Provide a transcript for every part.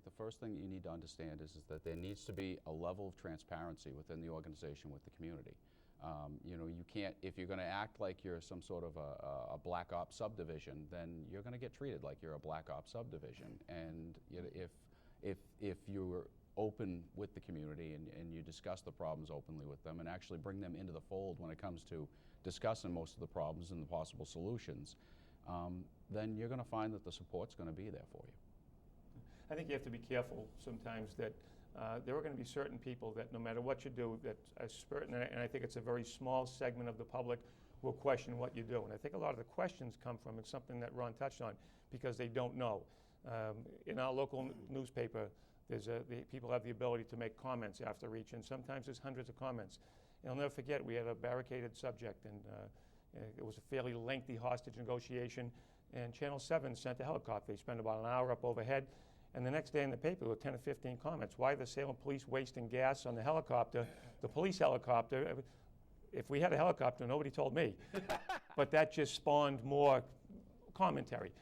the first thing you need to understand is that there needs to be a level of transparency within the organization with the community. You know, you can't, if you're going to act like you're some sort of a black ops subdivision, then you're going to get treated like you're a black ops subdivision. And you know, if you're open with the community and you discuss the problems openly with them and actually bring them into the fold when it comes to discussing most of the problems and the possible solutions, then you're going to find that the support's going to be there for you. I think you have to be careful sometimes that there are going to be certain people that no matter what you do, that a certain, and I think it's a very small segment of the public, will question what you do. And I think a lot of the questions come from, it's something that Ron touched on, because they don't know. In our local newspaper, people have the ability to make comments after each, and sometimes there's hundreds of comments. And I'll never forget, we had a barricaded subject, and it was a fairly lengthy hostage negotiation, and Channel 7 sent a helicopter. They spent about an hour up overhead, and the next day in the paper there were 10 or 15 comments. Why are the Salem police wasting gas on the helicopter, the police helicopter? If we had a helicopter, nobody told me. But that just spawned more commentary.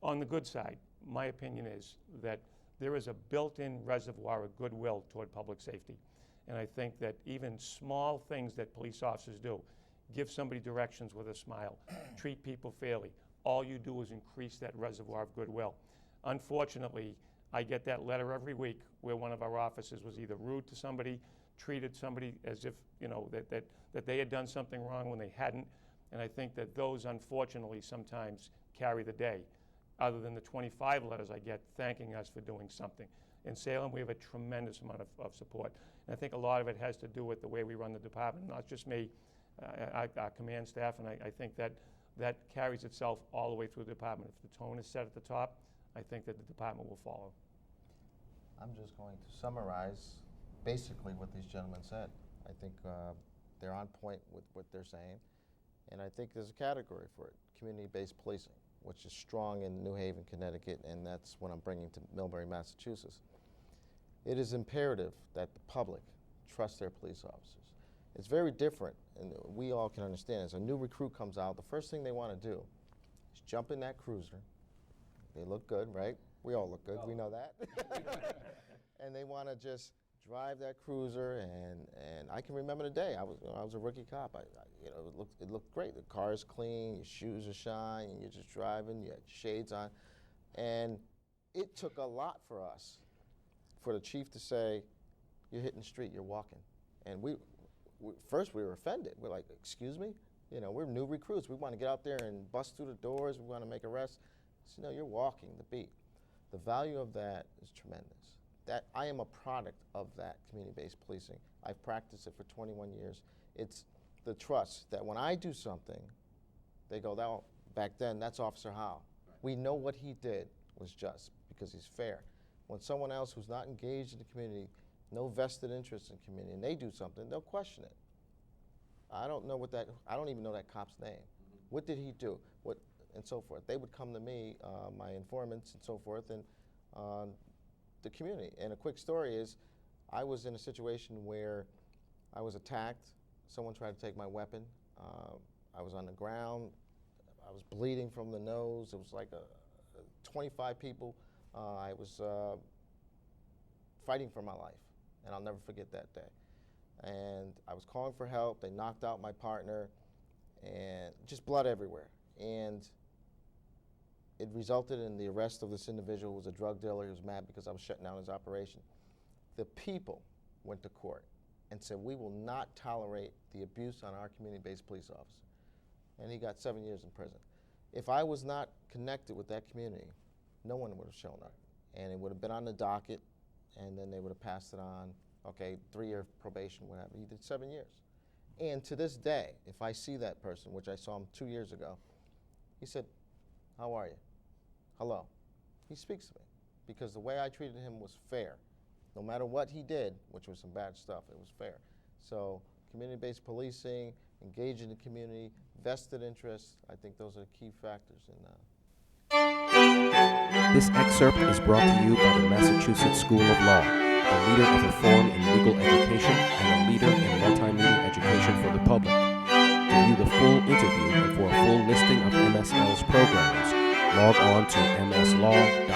On the good side, my opinion is that there is a built-in reservoir of goodwill toward public safety. And I think that even small things that police officers do, give somebody directions with a smile, treat people fairly, all you do is increase that reservoir of goodwill. Unfortunately, I get that letter every week where one of our officers was either rude to somebody, treated somebody as if, you know, that they had done something wrong when they hadn't. And I think that those, unfortunately, sometimes carry the day, other than the 25 letters I get thanking us for doing something. In Salem, we have a tremendous amount of support. And I think a lot of it has to do with the way we run the department, not just me, our command staff, and I think that carries itself all the way through the department. If the tone is set at the top, I think that the department will follow. I'm just going to summarize basically what these gentlemen said. I think they're on point with what they're saying, and I think there's a category for it, community-based policing, which is strong in New Haven, Connecticut, and that's what I'm bringing to Millbury, Massachusetts. It is imperative that the public trust their police officers. It's very different, and we all can understand, as a new recruit comes out, the first thing they want to do is jump in that cruiser. They look good, right? We all look good, we know that. And they want to just drive that cruiser, and I can remember the day. I was a rookie cop. It looked great. The car is clean, your shoes are shine, and you're just driving, you had shades on. And it took a lot for us, for the chief to say, you're hitting the street, you're walking. And first we were offended. We're like, excuse me? You know, we're new recruits. We want to get out there and bust through the doors. We want to make arrests. So, no, you're walking the beat. The value of that is tremendous. That I am a product of that community-based policing. I've practiced it for 21 years. It's the trust that when I do something, they go, "That back then, that's Officer Howell." Right. We know what he did was just because he's fair. When someone else who's not engaged in the community, no vested interest in the community, and they do something, they'll question it. I don't know what that, I don't even know that cop's name. Mm-hmm. What did he do? What, and so forth. They would come to me, my informants and so forth, and the community. And a quick story is, I was in a situation where I was attacked. Someone tried to take my weapon. I was on the ground. I was bleeding from the nose. It was like 25 people. I was fighting for my life, and I'll never forget that day. And I was calling for help. They knocked out my partner, and just blood everywhere. And it resulted in the arrest of this individual who was a drug dealer. He was mad because I was shutting down his operation. The people went to court and said, we will not tolerate the abuse on our community-based police officer. And he got 7 years in prison. If I was not connected with that community, no one would have shown up. And it would have been on the docket, and then they would have passed it on, okay, 3-year probation, whatever. He did 7 years. And to this day, if I see that person, which I saw him 2 years ago, he said, how are you? Hello. He speaks to me because the way I treated him was fair. No matter what he did, which was some bad stuff, it was fair. So community-based policing, engage in the community, vested interests, I think those are key factors in that. This excerpt is brought to you by the Massachusetts School of Law, a leader of reform in legal education and a leader in multimedia education for the public. To view the full interview and for a full listing of MSL's programs, log on to mslaw.edu.